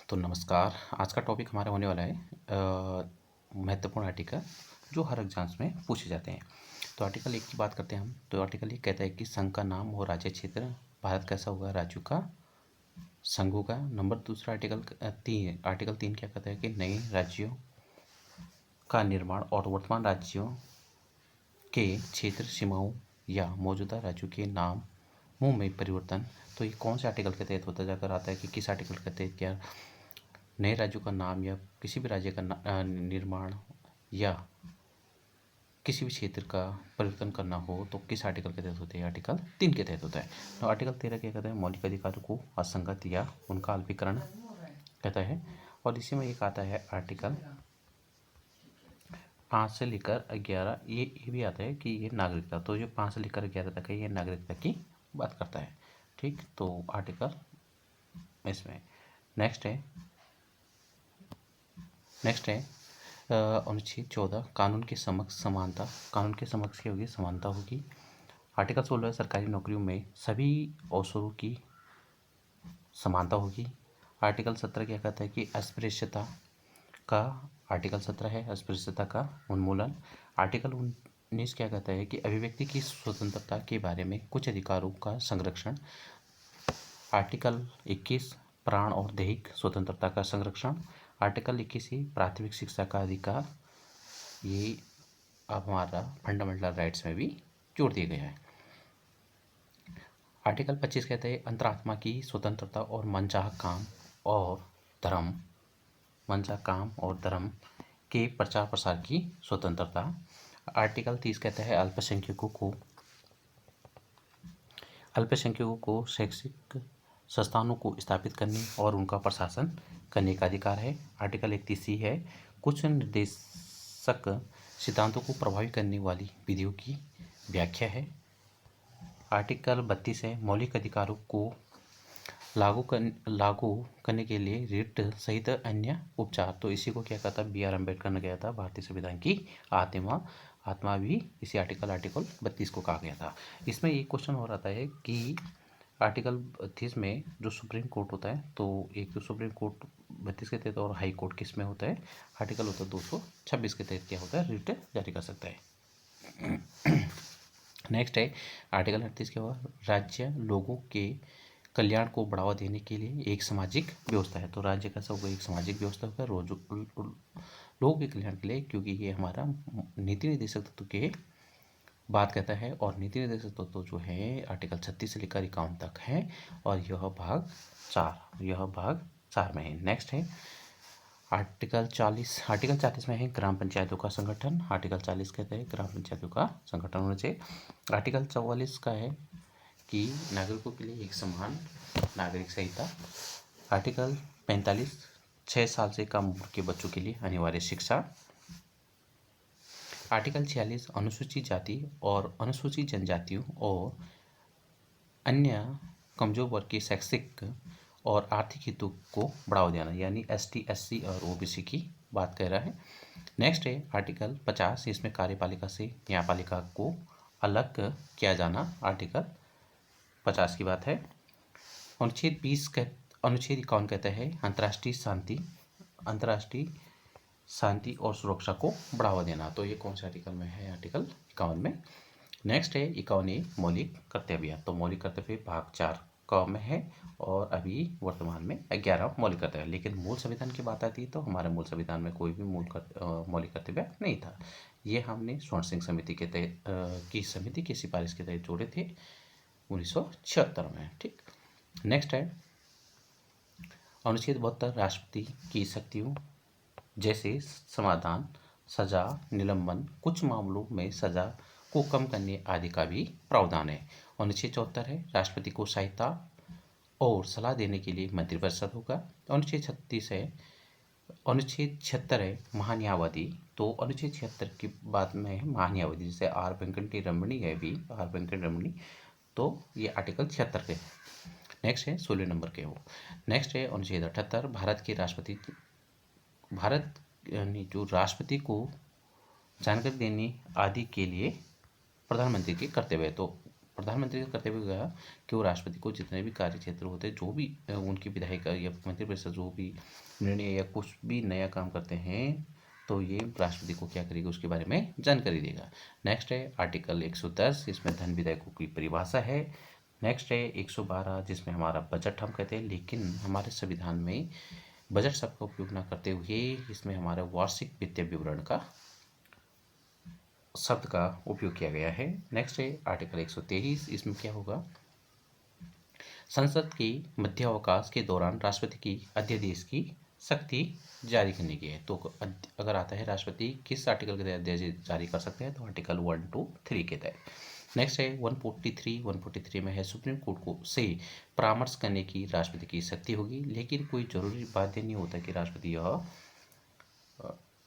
तो नमस्कार। आज का टॉपिक हमारा होने वाला है महत्वपूर्ण आर्टिकल जो हर एग्जाम्स में पूछे जाते हैं। तो आर्टिकल 1 की बात करते हैं हम। तो आर्टिकल 1 कहता है कि संघ का नाम और राज्य क्षेत्र। भारत कैसा होगा? राज्यों का संघ होगा। नंबर दूसरा आर्टिकल 3 क्या कहता है कि नए राज्यों का निर्माण और वर्तमान राज्यों के क्षेत्र सीमाओं या मौजूदा राज्यों के नाम मुंह में परिवर्तन। तो ये कौन से आर्टिकल के तहत होता जाकर आता है कि किस आर्टिकल के तहत क्या नए राज्यों का नाम या किसी भी राज्य का निर्माण या किसी भी क्षेत्र का परिवर्तन करना हो तो किस आर्टिकल के तहत होते हैं? आर्टिकल 3 के तहत होता है। तो आर्टिकल 13 क्या कहता है? मौलिक अधिकारों को असंगत या उनका अल्पीकरण कहता है। और इसी में एक आता है आर्टिकल 5 से लेकर 11। ये भी आता है कि ये नागरिकता। तो जो 5 से लेकर 11 तक है ये नागरिकता की बात करता है। ठीक, तो आर्टिकल इसमें नेक्स्ट है अनुच्छेद 14 कानून के समक्ष समानता। कानून के समक्ष क्या होगी? समानता होगी। आर्टिकल 16 सरकारी नौकरियों में सभी अवसरों की समानता होगी। आर्टिकल 17 क्या कहता है कि अस्पृश्यता का आर्टिकल 17 है अस्पृश्यता का उन्मूलन। आर्टिकल 19 क्या कहता है कि अभिव्यक्ति की स्वतंत्रता के बारे में कुछ अधिकारों का संरक्षण। आर्टिकल 21 प्राण और दैहिक स्वतंत्रता का संरक्षण। आर्टिकल 21 प्राथमिक शिक्षा का अधिकार। ये अब हमारा फंडामेंटल राइट्स में भी जोड़ दिया गया है। आर्टिकल 25 कहते हैं अंतरात्मा की स्वतंत्रता और मनचाह काम और धर्म के प्रचार प्रसार की स्वतंत्रता। आर्टिकल 30 कहता है अल्पसंख्यकों को शैक्षिक संस्थानों को स्थापित करने और उनका प्रशासन करने का अधिकार है। आर्टिकल 31 है कुछ निर्देशक सिद्धांतों को प्रभावित करने वाली विधियों की व्याख्या है। आर्टिकल 32 है मौलिक अधिकारों को लागू करने के लिए रिट सहित अन्य उपचार। तो इसी को क्या कहता है? B.R. अम्बेडकर ने कहा था भारतीय संविधान की आत्मा भी इसी आर्टिकल 32 को कहा गया था। इसमें एक क्वेश्चन हो रहा है कि आर्टिकल 32 में जो सुप्रीम कोर्ट होता है तो एक तो सुप्रीम कोर्ट 32 के तहत और हाई कोर्ट किस में होता है? आर्टिकल होता है 226 के तहत क्या होता है? रिट जारी कर सकता है। नेक्स्ट है आर्टिकल 38 क्या हुआ? राज्य लोगों के कल्याण को बढ़ावा देने के लिए एक सामाजिक व्यवस्था है। तो राज्य कैसा होगा? एक सामाजिक व्यवस्था होगा लोगों के कल्याण के लिए, क्योंकि ये हमारा नीति निर्देशक तत्व के बात कहता है। और नीति निर्देशक तत्व जो है आर्टिकल 36 से लेकर 51 तक है और यह भाग 4 में है। नेक्स्ट है आर्टिकल 40 में है ग्राम पंचायतों का संगठन। आर्टिकल 40 कहते हैं ग्राम पंचायतों का संगठन होना चाहिए। आर्टिकल 44 का है कि नागरिकों के लिए एक समान नागरिक संहिता। आर्टिकल 45 6 साल से कम उम्र के बच्चों के लिए अनिवार्य शिक्षा। आर्टिकल 46 अनुसूचित जाति और अनुसूचित जनजातियों और अन्य कमजोर वर्ग के शैक्षिक और आर्थिक हितों को बढ़ावा देना, यानी ST SC और OBC की बात कर रहा है। नेक्स्ट है आर्टिकल 50 इसमें कार्यपालिका से न्यायपालिका को अलग किया जाना। आर्टिकल 50 की बात है। अनुच्छेद 51 कहता है अंतर्राष्ट्रीय शांति और सुरक्षा को बढ़ावा देना। तो ये कौन से आर्टिकल में है? आर्टिकल 51 में। नेक्स्ट है 51 मौलिक कर्तव्य। तो मौलिक कर्तव्य भाग 4 का में है और अभी वर्तमान में 11 मौलिक कर्तव्य। लेकिन मूल संविधान की बात आती है तो हमारे मूल संविधान में कोई भी मौलिक कर्तव्य नहीं था। ये हमने स्वर्ण सिंह समिति के तहत समिति की सिफारिश के तहत जोड़े थे 1976 में। ठीक, नेक्स्ट है अनुच्छेद 72 राष्ट्रपति की शक्तियों जैसे समाधान, सजा, निलंबन, कुछ मामलों में सजा को कम करने आदि का भी प्रावधान है। अनुच्छेद 74 है राष्ट्रपति को सहायता और सलाह देने के लिए मंत्रिपरिषद होगा। अनुच्छेद 76 है महान्यायवादी। तो अनुच्छेद 76 की बात में है महान्यायवादी, जैसे आर वेंकट रमणी है भी आर वेंकट रमणी, तो ये आर्टिकल 76 के। नेक्स्ट है 16 नंबर के हो। नेक्स्ट है अनुच्छेद 78 भारत यानी जो राष्ट्रपति को जानकारी देने आदि के लिए प्रधानमंत्री के कर्तव्य है। तो प्रधानमंत्री का कर्तव्य होगा कि वो राष्ट्रपति को जितने भी कार्य क्षेत्र होते हैं, जो भी उनकी विधायिका या मंत्रिपरिषद जो भी निर्णय या कुछ भी नया काम करते हैं, तो ये राष्ट्रपति को क्या करेगा, उसके बारे में जानकारी देगा। नेक्स्ट है आर्टिकल 110, इसमें धन विधेयकों की परिभाषा है। नेक्स्ट है 112, जिसमें हमारा बजट हम कहते हैं, लेकिन हमारे संविधान में बजट शब्द का उपयोग न करते हुए इसमें हमारा वार्षिक वित्तीय विवरण का शब्द का उपयोग किया गया है। नेक्स्ट है आर्टिकल 123, इसमें क्या होगा, संसद के मध्यावकाश के दौरान राष्ट्रपति की अध्यादेश की शक्ति जारी करने की है। तो अगर आता है राष्ट्रपति किस आर्टिकल के तहत अध्यादेश जारी कर सकते हैं, तो आर्टिकल 1, 2, 3 के तहत। नेक्स्ट है 143 में है सुप्रीम कोर्ट को से परामर्श करने की राष्ट्रपति की शक्ति होगी, लेकिन कोई जरूरी बाध्य नहीं होता कि राष्ट्रपति यह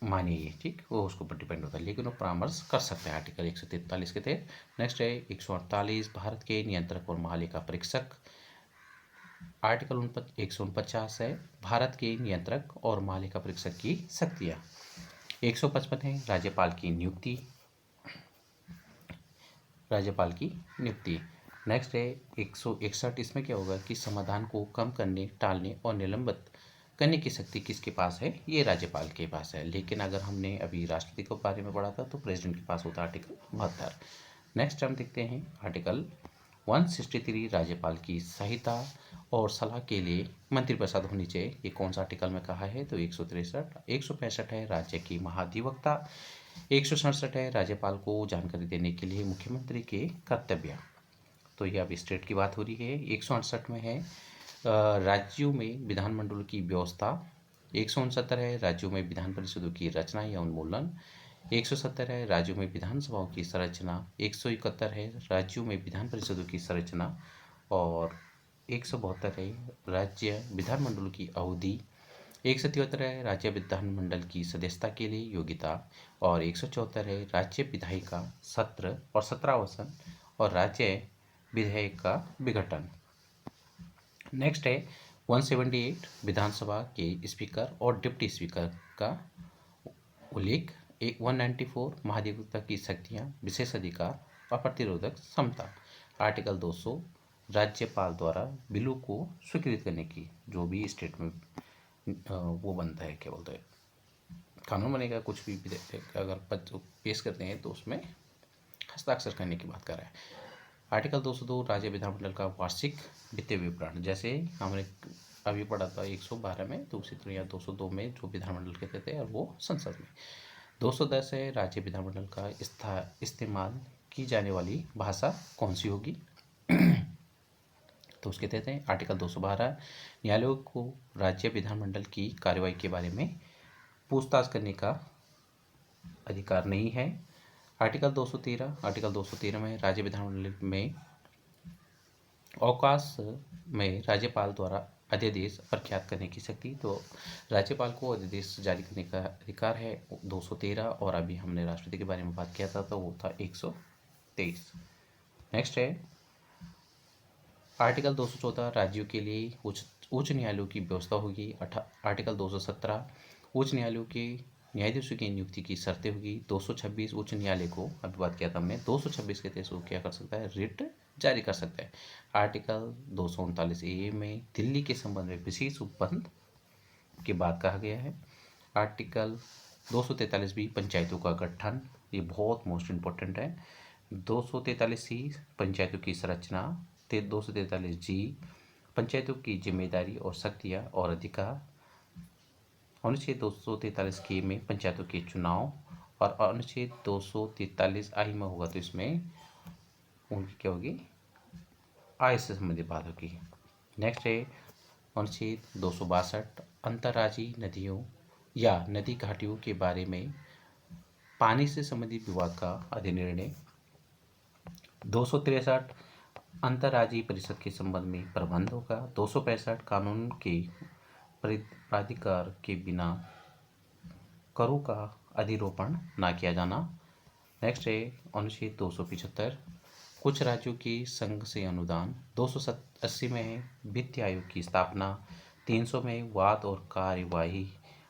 मानिए, ठीक, वो उसके ऊपर डिपेंड होता है, लेकिन वो परामर्श कर सकते हैं आर्टिकल 143 के तहत। नेक्स्ट है 148, भारत के नियंत्रक और महालेखा परीक्षक। आर्टिकल 149 है भारत के नियंत्रक और महालेखा परीक्षक की शक्तियाँ। 155 है राज्यपाल की नियुक्ति, राज्यपाल की नियुक्ति। नेक्स्ट है 161, इसमें क्या होगा कि समाधान को कम करने, टालने और निलंबित करने की शक्ति किसके पास है, ये राज्यपाल के पास है, लेकिन अगर हमने अभी राष्ट्रपति के बारे में पढ़ा था तो प्रेसिडेंट के पास होता है आर्टिकल 72। नेक्स्ट हम देखते हैं आर्टिकल 163, राज्यपाल की सहायता और सलाह के लिए मंत्रिपरिषद होनी चाहिए, ये कौन सा आर्टिकल में कहा है, तो 163। 165 है राज्य की महाधिवक्ता। 167 है राज्यपाल को जानकारी देने के लिए मुख्यमंत्री के कर्तव्य, तो ये अब स्टेट की बात हो रही है। 168 में है राज्यों में विधानमंडल की व्यवस्था। 169 है राज्यों में विधान परिषदों की रचना या उन्मूलन। 170 है राज्यों में विधानसभाओं की संरचना। 171 है राज्यों में विधान परिषदों की संरचना, और 172 है राज्य विधानमंडल की अवधि। 173 है राज्य विधानमंडल की सदस्यता के लिए योग्यता, और 174 है राज्य विधायिका सत्र और सत्रावसान और राज्य विधेयक का विघटन। नेक्स्ट है 178, विधानसभा के स्पीकर और डिप्टी स्पीकर का उल्लेख। 194, महाधिवक्ता की शक्तियाँ, विशेष अधिकार और प्रतिरोधक क्षमता। आर्टिकल 200, राज्यपाल द्वारा बिलों को स्वीकृत करने की, जो भी स्टेट में वो बनता है, क्या बोलते हैं, कानून बनेगा, कुछ भी अगर पेश करते हैं तो उसमें हस्ताक्षर करने की बात कर रहा है। आर्टिकल 202, राज्य विधानमंडल का वार्षिक वित्तीय विवरण, जैसे हमने अभी पढ़ा था 112 में, तो उसी तरह 202 में जो विधानमंडल के तहत है और वो संसद में। 210 है राज्य विधानमंडल का इस्तेमाल की जाने वाली भाषा कौन सी होगी, तो उसके तहत है। आर्टिकल 212, न्यायालयों को राज्य विधानमंडल की कार्यवाही के बारे में पूछताछ करने का अधिकार नहीं है। आर्टिकल 213 में राज्य विधानमंडल में अवकाश में राज्यपाल द्वारा अध्यादेश प्रख्यात करने की शक्ति, तो राज्यपाल को अध्यादेश जारी करने का अधिकार है 213, और अभी हमने राष्ट्रपति के बारे में बात किया था तो वो था 123। नेक्स्ट है आर्टिकल 214, राज्यों के लिए उच्च न्यायालयों की व्यवस्था होगी। आर्टिकल 217, उच्च न्यायालयों के न्यायाधीशों की नियुक्ति की शर्तें होगी। 226, उच्च न्यायालय को अभी बात किया था हमने, 226 के तहत वो क्या कर सकता है, रिट जारी कर सकता है। आर्टिकल 239A में दिल्ली के संबंध में विशेष उपबंध की बात कहा गया है। आर्टिकल 243B, पंचायतों का गठन, ये बहुत मोस्ट इम्पोर्टेंट है। 243C, पंचायतों की संरचना। 243G, पंचायतों की जिम्मेदारी और शक्तियाँ और अधिकार। अनुच्छेद 243K में पंचायतों के चुनाव, और अनुच्छेद 243I में होगा तो इसमें उनकी क्या होगी, आय से संबंधित बात होगी। नेक्स्ट है अनुच्छेद 262, अंतर्राज्यीय नदियों या नदी घाटियों के बारे में पानी से संबंधित विवाद का अधिनिर्णय। 263, अंतर्राज्यीय परिषद के संबंध में प्रबंध होगा। 265, कानून के प्राधिकार के बिना करों का अधिरोपण ना किया जाना। नेक्स्ट है अनुच्छेद 275, कुछ राज्यों के संघ से अनुदान। 280 में है वित्त आयोग की स्थापना। 300 में वाद और कार्यवाही।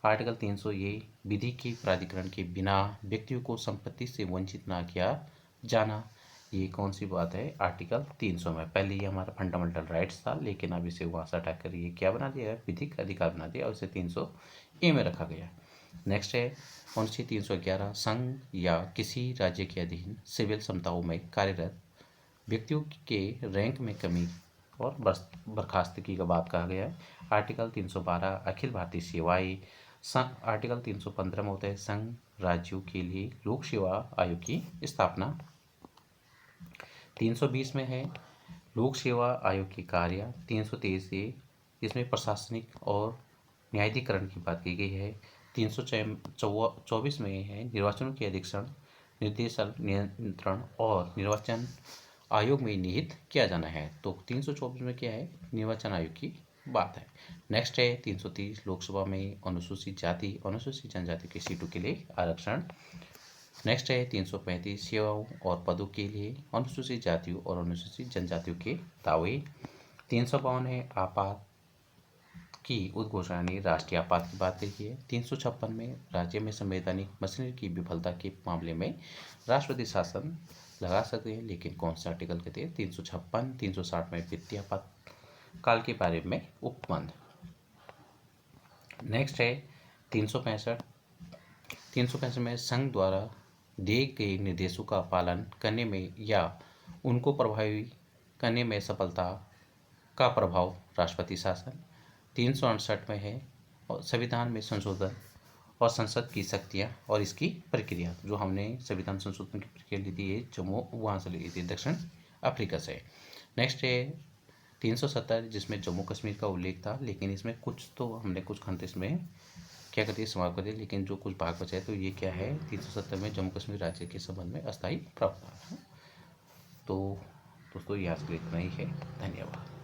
आर्टिकल 300 ये विधि के प्राधिकरण के बिना व्यक्तियों को संपत्ति से वंचित ना किया जाना। ये कौन सी बात है? आर्टिकल 300 में। पहले ये हमारा फंडामेंटल राइट्स था, लेकिन अब इसे वहाँ से हटाकर ये क्या बना दिया है? विधिक अधिकार बना दिया और इसे 300 ए में रखा गया। नेक्स्ट है अनुच्छेद 311, संघ या किसी राज्य के अधीन सिविल संस्थाओं में कार्यरत व्यक्तियों के रैंक में कमी और बर्खास्तगी का बात कहा गया है। आर्टिकल 312 अखिल भारतीय सेवाएं। आर्टिकल 315 में होता है संघ राज्यों के लिए लोक सेवा आयोग की स्थापना। 320 में है लोक सेवा आयोग के कार्य। 323 से इसमें प्रशासनिक और न्यायाधिकरण की बात की गई है। 324 में है निर्वाचनों के अधीक्षण, निर्देशन, नियंत्रण और निर्वाचन आयोग में निहित किया जाना है। तो 324 में क्या है? निर्वाचन आयोग की बात है। नेक्स्ट है 330 लोकसभा में अनुसूचित जाति अनुसूचित जनजाति की सीटों के लिए आरक्षण। नेक्स्ट है 335 सेवाओं और पदों के लिए अनुसूचित जातियों और अनुसूचित जनजातियों के दावे। 352 है आपात की उद्घोषणा ने राष्ट्रीय आपात की बात कही है। 356 में राज्य में संवैधानिक मशीनरी की विफलता के मामले में राष्ट्रपति शासन लगा सकते हैं, लेकिन कौन से आर्टिकल के तहत? 356। 360 में वित्तीय आपातकाल के बारे में उपबंध। नेक्स्ट है 365। 365 में संघ द्वारा दिए गए निर्देशों का पालन करने में या उनको प्रभावी करने में सफलता का प्रभाव राष्ट्रपति शासन। 368 में है और संविधान में संशोधन और संसद की शक्तियाँ और इसकी प्रक्रिया। जो हमने संविधान संशोधन की प्रक्रिया ली थी, ये जम्मू वहाँ से ली थी, दक्षिण अफ्रीका से। नेक्स्ट है 370 जिसमें जम्मू कश्मीर का उल्लेख था, लेकिन इसमें कुछ तो हमने कुछ खंड इसमें क्या कर दिया? समाप्त कर दिया, लेकिन जो कुछ भाग बचा है तो ये क्या है? 370 में जम्मू कश्मीर राज्य के संबंध में अस्थायी प्रावधान। तो दोस्तों ये आज के लिए इतना ही है। धन्यवाद।